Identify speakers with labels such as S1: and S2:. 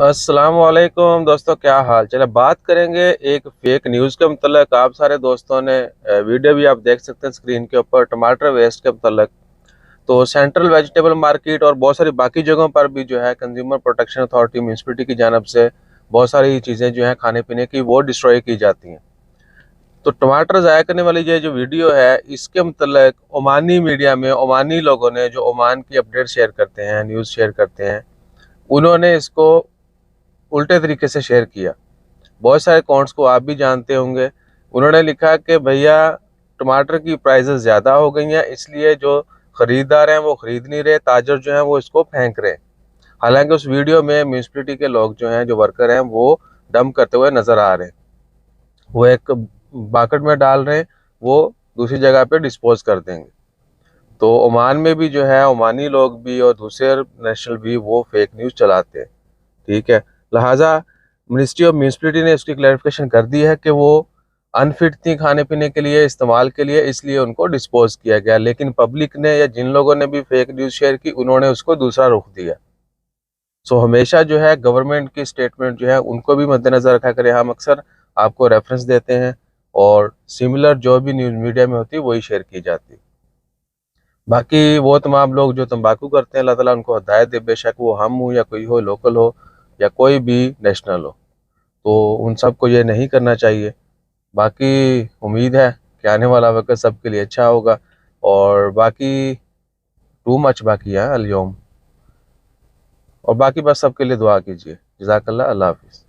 S1: अस्सलाम वालेकुम दोस्तों, क्या हाल। चले बात करेंगे एक फेक न्यूज़ के मतलब। आप सारे दोस्तों ने वीडियो भी आप देख सकते हैं स्क्रीन के ऊपर, टमाटर वेस्ट के मतलब। तो सेंट्रल वेजिटेबल मार्केट और बहुत सारी बाकी जगहों पर भी जो है कंज्यूमर प्रोटेक्शन अथॉरिटी म्यूनसिपलिटी की जानब से बहुत सारी चीज़ें जो है खाने पीने की वो डिस्ट्रॉय की जाती हैं। तो टमाटर ज़ाया करने वाली ये जो वीडियो है, इसके मतलब ओमानी मीडिया में ओमानी लोगों ने, जो ओमान की अपडेट शेयर करते हैं, न्यूज़ शेयर करते हैं, उन्होंने इसको उल्टे तरीके से शेयर किया। बहुत सारे अकाउंट्स को आप भी जानते होंगे। उन्होंने लिखा कि भैया टमाटर की प्राइसेस ज़्यादा हो गई हैं, इसलिए जो ख़रीदार हैं वो ख़रीद नहीं रहे, ताजर जो हैं वो इसको फेंक रहे हैं। हालांकि उस वीडियो में म्यूनसिपलिटी के लोग जो हैं, जो वर्कर हैं, वो डंप करते हुए नज़र आ रहे हैं। वो एक बाकेट में डाल रहे हैं, वो दूसरी जगह पे डिस्पोज कर देंगे। तो ओमान में भी जो है ओमानी लोग भी और दूसरे नेशनल भी वो फेक न्यूज़ चलाते हैं। ठीक है, लिहाजा मिनिस्ट्री ऑफ म्यूनसिपलिटी ने उसकी क्लैरिफिकेशन कर दी है कि वो अनफिट थी खाने पीने के लिए, इस्तेमाल के लिए, इसलिए उनको डिस्पोज किया गया। लेकिन पब्लिक ने या जिन लोगों ने भी फेक न्यूज़ शेयर की, उन्होंने उसको दूसरा रुख दिया। सो हमेशा जो है गवर्नमेंट की स्टेटमेंट जो है उनको भी मद्देनज़र रखा करें। हम अक्सर आपको रेफरेंस देते हैं और सिमिलर जो भी न्यूज़ मीडिया में होती है वही शेयर की जाती है। बाकी वो तमाम लोग जो तंबाकू करते हैं, अल्लाह ताला उनको हिदायत दे, बेशक वो हम हो या कोई हो, लोकल हो या कोई भी नेशनल हो, तो उन सबको ये नहीं करना चाहिए। बाकी उम्मीद है कि आने वाला वक्त सबके लिए अच्छा होगा। और बाकी टू मच बाकी है अलयौम। और बाकी बस सबके लिए दुआ कीजिए। जज़ाकल्लाह, अल्लाह हाफ़िज़।